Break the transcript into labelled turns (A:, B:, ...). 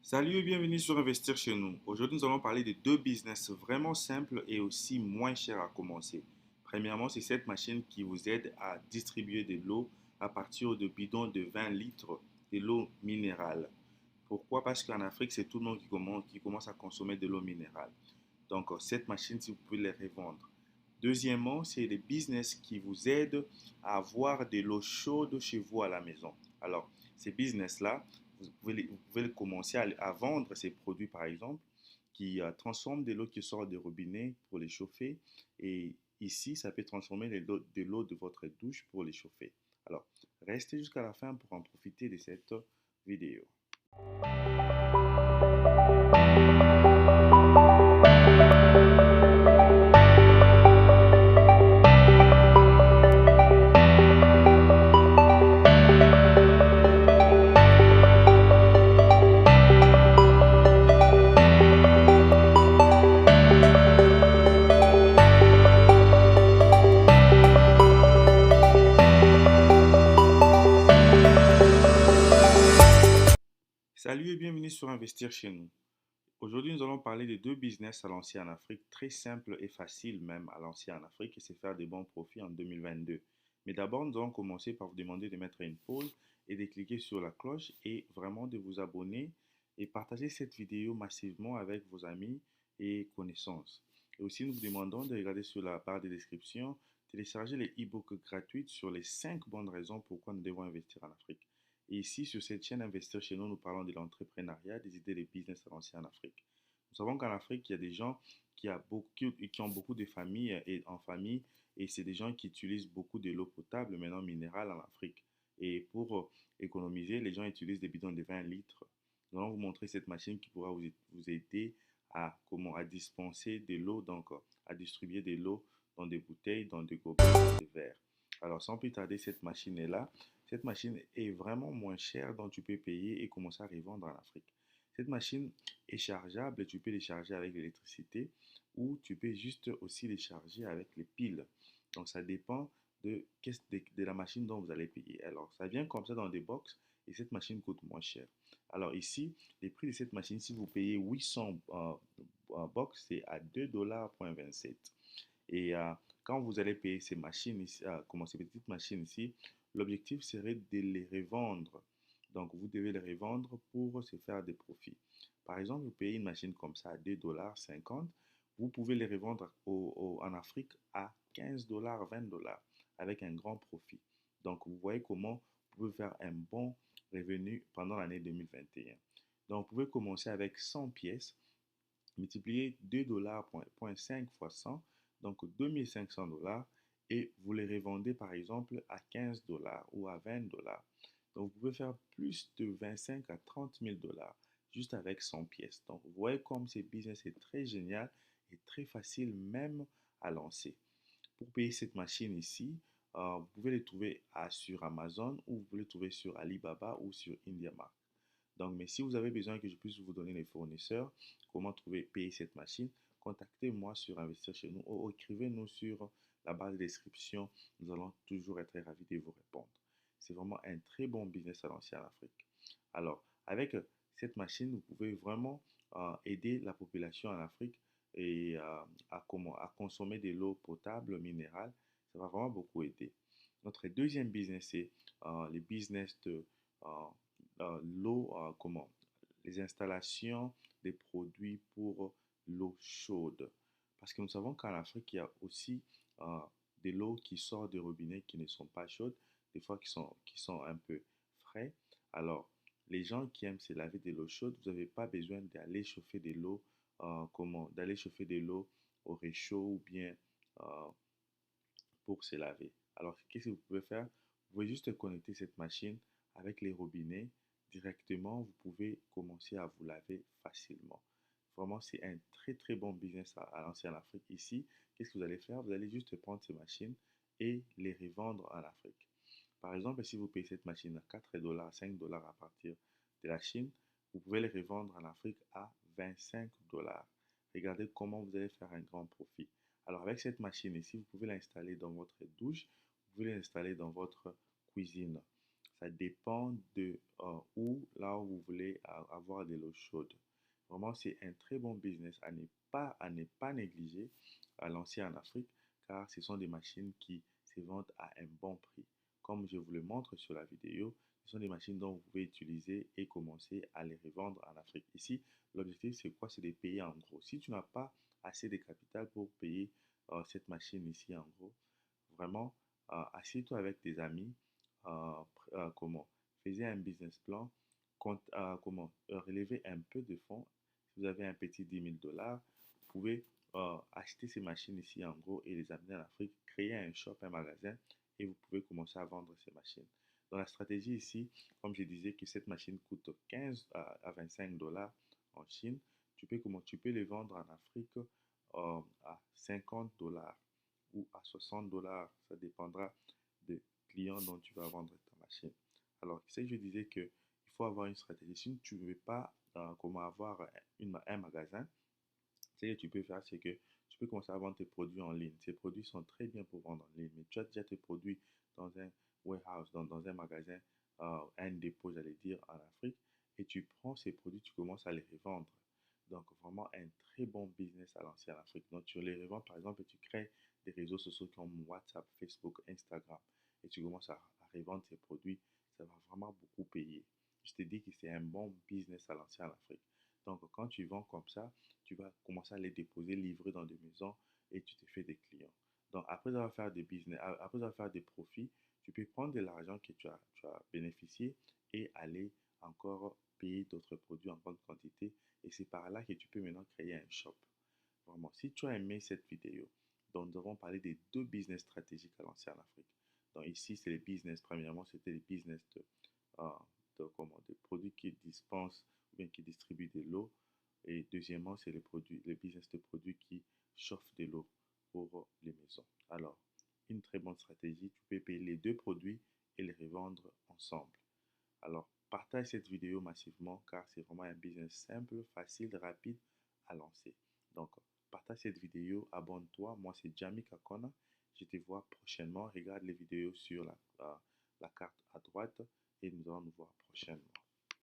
A: Salut et bienvenue sur Investir chez nous. Aujourd'hui, nous allons parler de deux business vraiment simples et aussi moins chers à commencer. Premièrement, c'est cette machine qui vous aide à distribuer de l'eau à partir de bidons de 20 litres, de l'eau minérale. Pourquoi? Parce qu'en Afrique, c'est tout le monde qui commence à consommer de l'eau minérale. Donc, cette machine, si vous pouvez les revendre. Deuxièmement, c'est des business qui vous aident à avoir de l'eau chaude chez vous à la maison. Alors, ces business-là, vous pouvez commencer à vendre ces produits, par exemple, qui transforment de l'eau qui sort des robinets pour les chauffer. Et ici, ça peut transformer de l'eau de votre douche pour les chauffer. Alors, restez jusqu'à la fin pour en profiter de cette vidéo. Salut et bienvenue sur Investir chez nous. Aujourd'hui, nous allons parler de deux business à lancer en Afrique, très simples et faciles même à lancer en Afrique et se faire des bons profits en 2022. Mais d'abord, nous allons commencer par vous demander de mettre une pause et de cliquer sur la cloche et vraiment de vous abonner et partager cette vidéo massivement avec vos amis et connaissances. Et aussi, nous vous demandons de regarder sur la barre de description, télécharger les e-books gratuits sur les 5 bonnes raisons pourquoi nous devons investir en Afrique. Et ici, sur cette chaîne Investir chez nous, nous parlons de l'entrepreneuriat, des idées de business à lancer en Afrique. Nous savons qu'en Afrique, il y a des gens qui ont beaucoup de familles et en famille, et c'est des gens qui utilisent beaucoup de l'eau potable, maintenant minérale en Afrique. Et pour économiser, les gens utilisent des bidons de 20 litres. Nous allons vous montrer cette machine qui pourra vous aider à dispenser de l'eau, donc à distribuer de l'eau dans des bouteilles, dans des gobelets, dans des verres. Alors, sans plus tarder, cette machine est là. Cette machine est vraiment moins chère, donc tu peux payer et commencer à revendre en Afrique. Cette machine est chargeable et tu peux les charger avec l'électricité ou tu peux juste aussi les charger avec les piles. Donc, ça dépend de la machine dont vous allez payer. Alors, ça vient comme ça dans des box et cette machine coûte moins cher. Alors ici, les prix de cette machine, si vous payez 800 box, c'est à 2,27 $. Et quand vous allez payer ces machines ici, comme ces petites machines ici, l'objectif serait de les revendre. Donc, vous devez les revendre pour se faire des profits. Par exemple, vous payez une machine comme ça à 2,50 $. Vous pouvez les revendre en Afrique à 15 $, 20 $ avec un grand profit. Donc, vous voyez comment vous pouvez faire un bon revenu pendant l'année 2021. Donc, vous pouvez commencer avec 100 pièces, multiplier 2,5 fois 100, donc 2500 $, et vous les revendez par exemple à 15 $ ou à 20 $. Donc vous pouvez faire plus de 25 à 30 000 $ juste avec 100 pièces. Donc vous voyez comme ce business est très génial et très facile même à lancer. Pour payer cette machine ici, vous pouvez les trouver sur Amazon ou vous pouvez les trouver sur Alibaba ou sur IndiaMart. Donc, mais si vous avez besoin que je puisse vous donner les fournisseurs, comment payer cette machine, contactez-moi sur Investir chez nous ou écrivez-nous sur la barre de description. Nous allons toujours être ravis de vous répondre. C'est vraiment un très bon business à lancer en Afrique. Alors, avec cette machine, vous pouvez vraiment aider la population en Afrique et à consommer de l'eau potable minérale. Ça va vraiment beaucoup aider. Notre deuxième business, c'est le business de euh, l'eau, les installations des produits pour l'eau chaude. Parce que nous savons qu'en Afrique, il y a aussi euh, de l'eau qui sort des robinets qui ne sont pas chaudes, des fois qui sont un peu frais. Alors, les gens qui aiment se laver de l'eau chaude, vous n'avez pas besoin d'aller chauffer de l'eau, d'aller chauffer de l'eau au réchaud ou bien euh, pour se laver. Alors, qu'est-ce que vous pouvez faire? Vous pouvez juste connecter cette machine avec les robinets directement. Vous pouvez commencer à vous laver facilement. Vraiment, c'est un très très bon business à lancer en Afrique. Ici, qu'est-ce que vous allez faire? Vous allez juste prendre ces machines et les revendre en Afrique. Par exemple, si vous payez cette machine à 4 $, 5 $ à partir de la Chine, vous pouvez les revendre en Afrique à 25 $. Regardez comment vous allez faire un grand profit. Alors avec cette machine ici, vous pouvez l'installer dans votre douche, vous pouvez l'installer dans votre cuisine. Ça dépend de où, là où vous voulez avoir de l'eau chaude. Vraiment, c'est un très bon business à ne pas négliger à lancer en Afrique, car ce sont des machines qui se vendent à un bon prix. Comme je vous le montre sur la vidéo, ce sont des machines dont vous pouvez utiliser et commencer à les revendre en Afrique. Ici, l'objectif, c'est quoi? C'est de payer en gros. Si tu n'as pas assez de capital pour payer cette machine ici en gros, vraiment, assieds-toi avec tes amis, comment, faisais un business plan, relever un peu de fonds. Si vous avez un petit 10 000 $, vous pouvez acheter ces machines ici en gros et les amener en Afrique, créer un shop, un magasin et vous pouvez commencer à vendre ces machines. Dans la stratégie ici, comme je disais que cette machine coûte 15 à 25 $ en Chine, tu peux les vendre en Afrique à 50 $ ou à 60 $. Ça dépendra des clients dont tu vas vendre ta machine. Alors, c'est que je disais qu'il faut avoir une stratégie. Si tu ne veux pas comment avoir un magasin, ce que tu peux faire, c'est que tu peux commencer à vendre tes produits en ligne. Ces produits sont très bien pour vendre en ligne, mais tu as déjà tes produits dans un warehouse, dans un magasin, un dépôt, j'allais dire, en Afrique, et tu prends ces produits, tu commences à les revendre. Donc, vraiment un très bon business à lancer en Afrique. Donc, tu les revends, par exemple, et tu crées des réseaux sociaux comme WhatsApp, Facebook, Instagram, et tu commences à revendre ces produits. Ça va vraiment beaucoup payer. Je te dis que c'est un bon business à lancer en Afrique. Donc, quand tu vends comme ça, tu vas commencer à les déposer, livrer dans des maisons et tu te fais des clients. Donc, après avoir fait des business, après avoir fait des profits, tu peux prendre de l'argent que tu as bénéficié et aller encore payer d'autres produits en grande quantité. Et c'est par là que tu peux maintenant créer un shop. Vraiment, si tu as aimé cette vidéo, donc nous avons parlé des deux business stratégiques à lancer en Afrique. Donc ici, c'est les business. Premièrement, c'était les business euh, de produits qui dispensent ou bien qui distribuent de l'eau. Et deuxièmement, c'est les business de produits qui chauffent de l'eau pour les maisons. Alors, une très bonne stratégie, tu peux payer les deux produits et les revendre ensemble. Alors, partage cette vidéo massivement car c'est vraiment un business simple, facile, rapide à lancer. Donc, partage cette vidéo, abonne-toi. Moi, c'est Jamie Kakona. Je te vois prochainement. Regarde les vidéos sur la carte à droite et nous allons nous voir prochainement.